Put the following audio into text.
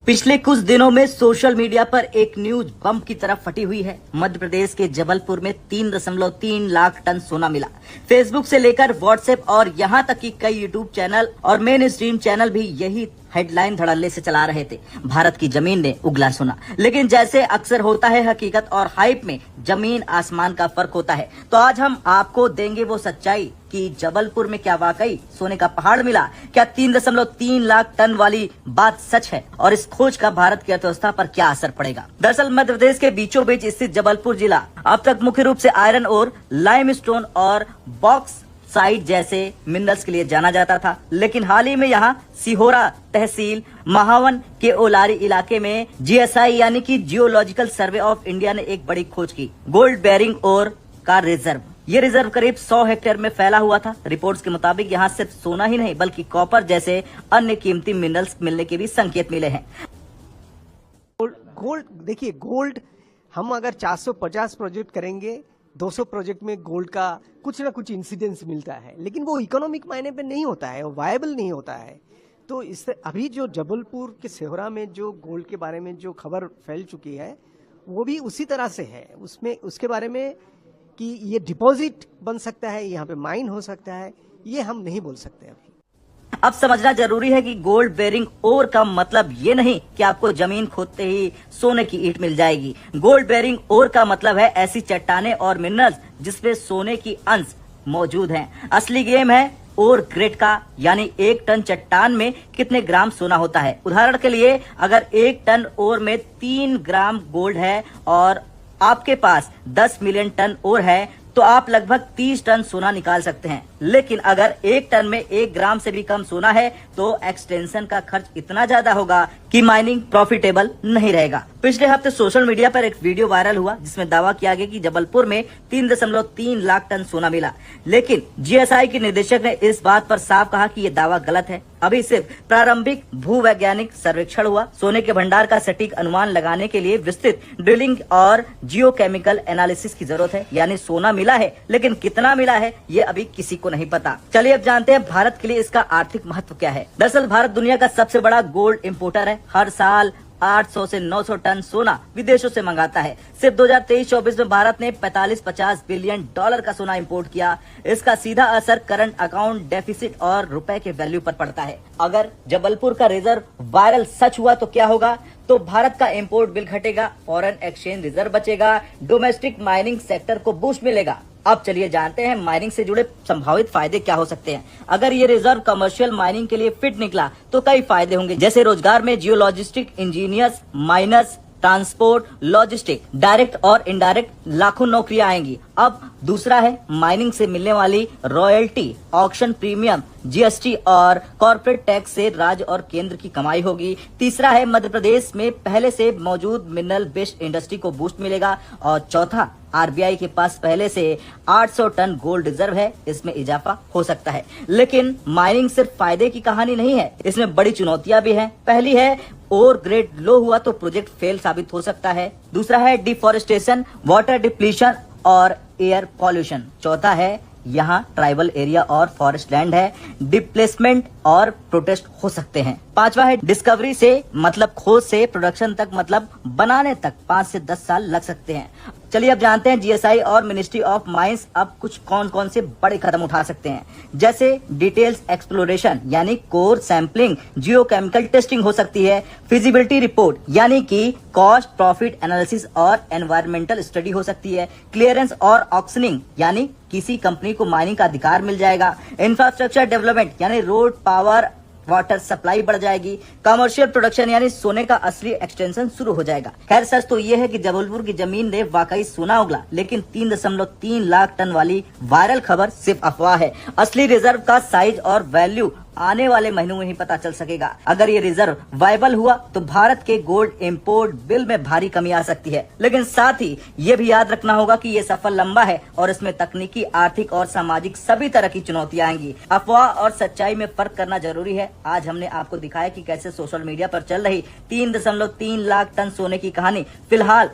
पिछले कुछ दिनों में सोशल मीडिया पर एक न्यूज बम की तरह फटी हुई है। मध्य प्रदेश के जबलपुर में 3.3 लाख टन सोना मिला। फेसबुक से लेकर व्हाट्सएप और यहां तक कि कई यूट्यूब चैनल और मेन स्ट्रीम चैनल भी यही हेडलाइन धड़ल्ले से चला रहे थे, भारत की जमीन ने उगला सोना। लेकिन जैसे अक्सर होता है, हकीकत और हाइप में जमीन आसमान का फर्क होता है। तो आज हम आपको देंगे वो सच्चाई कि जबलपुर में क्या वाकई सोने का पहाड़ मिला, क्या 3.3 लाख टन वाली बात सच है और इस खोज का भारत की अर्थव्यवस्था पर क्या असर पड़ेगा। दरअसल मध्य प्रदेश के बीचों बीच स्थित जबलपुर जिला अब तक मुख्य रूप से आयरन और लाइमस्टोन और बॉक्स साइट जैसे मिनरल्स के लिए जाना जाता था, लेकिन हाल ही में यहाँ सिहोरा तहसील महावन के ओलारी इलाके में जीएसआई यानी कि जियोलॉजिकल सर्वे ऑफ इंडिया ने एक बड़ी खोज की। गोल्ड बेरिंग ओर का रिजर्व। ये रिजर्व करीब 100 हेक्टेयर में फैला हुआ था। रिपोर्ट्स के मुताबिक यहाँ सिर्फ सोना ही नहीं बल्कि कॉपर जैसे अन्य कीमती मिनरल्स मिलने के भी संकेत मिले हैं। गोल्ड देखिए, गोल्ड हम अगर 450 प्रोजेक्ट करेंगे, 200 प्रोजेक्ट में गोल्ड का कुछ ना कुछ इंसिडेंस मिलता है, लेकिन वो इकोनॉमिक मायने पे नहीं होता है, वो वायबल नहीं होता है। तो इससे अभी जो जबलपुर के सिहोरा में जो गोल्ड के बारे में जो खबर फैल चुकी है वो भी उसी तरह से है। उसमें उसके बारे में कि ये डिपॉजिट बन सकता है, यहाँ पे माइन हो सकता है, ये हम नहीं बोल सकते अभी। अब समझना जरूरी है कि गोल्ड बेरिंग ओर का मतलब ये नहीं कि आपको जमीन खोदते ही सोने की ईंट मिल जाएगी। गोल्ड बेरिंग ओर का मतलब है ऐसी चट्टाने और मिनरल्स जिसपे सोने की अंश मौजूद हैं। असली गेम है ओर ग्रेड का, यानी 1 टन चट्टान में कितने ग्राम सोना होता है। उदाहरण के लिए अगर 1 टन ओर में 3 ग्राम गोल्ड है और आपके पास 10 मिलियन टन ओर है तो आप लगभग 30 टन सोना निकाल सकते हैं। लेकिन अगर 1 टन में 1 ग्राम से भी कम सोना है तो एक्सटेंशन का खर्च इतना ज्यादा होगा कि माइनिंग प्रॉफिटेबल नहीं रहेगा। पिछले हफ्ते सोशल मीडिया पर एक वीडियो वायरल हुआ जिसमें दावा किया गया कि जबलपुर में 3.3 लाख टन सोना मिला, लेकिन जीएसआई के निदेशक ने इस बात पर साफ कहा कि ये दावा गलत है। अभी सिर्फ प्रारंभिक भूवैज्ञानिक सर्वेक्षण हुआ। सोने के भंडार का सटीक अनुमान लगाने के लिए विस्तृत ड्रिलिंग और जियोकेमिकल एनालिसिस की जरूरत है। यानी सोना मिला है, लेकिन कितना मिला है ये अभी किसी को नहीं पता। चलिए अब जानते हैं भारत के लिए इसका आर्थिक महत्व क्या है। दरअसल भारत दुनिया का सबसे बड़ा गोल्ड इंपोर्टर है। हर साल 800 से 900 टन सोना विदेशों से मंगाता है। सिर्फ 2023-24 में भारत ने 45-50 बिलियन डॉलर का सोना इंपोर्ट किया। इसका सीधा असर करंट अकाउंट डेफिसिट और रुपए के वैल्यू पर पड़ता है। अगर जबलपुर का रिजर्व वायरल सच हुआ तो क्या होगा? तो भारत का इंपोर्ट बिल घटेगा, फॉरेन एक्सचेंज रिजर्व बचेगा, डोमेस्टिक माइनिंग सेक्टर को बूस्ट मिलेगा। अब चलिए जानते हैं माइनिंग से जुड़े संभावित फायदे क्या हो सकते हैं। अगर ये रिजर्व कमर्शियल माइनिंग के लिए फिट निकला तो कई फायदे होंगे, जैसे रोजगार में geologists engineers, miners, transport, logistic, direct और इनडायरेक्ट लाखों नौकरियां आएंगी। अब दूसरा है माइनिंग से मिलने वाली रॉयल्टी, ऑक्शन प्रीमियम, जीएसटी और कॉर्पोरेट टैक्स से राज्य और केंद्र की कमाई होगी। तीसरा है मध्य प्रदेश में पहले से मौजूद मिनरल बेस्ड इंडस्ट्री को बूस्ट मिलेगा। और चौथा, आरबीआई के पास पहले से 800 टन गोल्ड रिजर्व है, इसमें इजाफा हो सकता है। लेकिन माइनिंग सिर्फ फायदे की कहानी नहीं है, इसमें बड़ी चुनौतियां भी हैं। पहली है ओर ग्रेड लो हुआ तो प्रोजेक्ट फेल साबित हो सकता है। दूसरा है डिफॉरेस्टेशन, वाटर डिप्लीशन और एयर पॉल्यूशन। चौथा है यहाँ ट्राइबल एरिया और फॉरेस्ट लैंड है, डिप्लेसमेंट और प्रोटेस्ट हो सकते हैं। पांचवा है डिस्कवरी से मतलब खोज से प्रोडक्शन तक मतलब बनाने तक 5 से 10 साल लग सकते हैं। चलिए अब जानते हैं जीएसआई और मिनिस्ट्री ऑफ माइंस अब कुछ कौन कौन से बड़े कदम उठा सकते हैं। जैसे डिटेल्स एक्सप्लोरेशन यानी कोर सैंपलिंग, जियोकेमिकल टेस्टिंग हो सकती है, फिजिबिलिटी रिपोर्ट यानी कि कॉस्ट प्रॉफिट एनालिसिस और एनवायरमेंटल स्टडी हो सकती है, क्लियरेंस और ऑक्शनिंग यानी किसी कंपनी को माइनिंग का अधिकार मिल जाएगा, इंफ्रास्ट्रक्चर डेवलपमेंट यानी रोड, पावर, वाटर सप्लाई बढ़ जाएगी, कमर्शियल प्रोडक्शन यानी सोने का असली एक्सटेंशन शुरू हो जाएगा। खैर सच तो ये है कि जबलपुर की जमीन ने वाकई सोना उगला, लेकिन 3.3 लाख टन वाली वायरल खबर सिर्फ अफवाह है। असली रिजर्व का साइज और वैल्यू आने वाले महीनों में ही पता चल सकेगा। अगर ये रिजर्व वायबल हुआ तो भारत के गोल्ड इंपोर्ट बिल में भारी कमी आ सकती है, लेकिन साथ ही ये भी याद रखना होगा कि ये सफर लंबा है और इसमें तकनीकी, आर्थिक और सामाजिक सभी तरह की चुनौतियां आएंगी। अफवाह और सच्चाई में फर्क करना जरूरी है। आज हमने आपको दिखाया कि कैसे सोशल मीडिया पर चल रही 3.3 लाख टन सोने की कहानी फिलहाल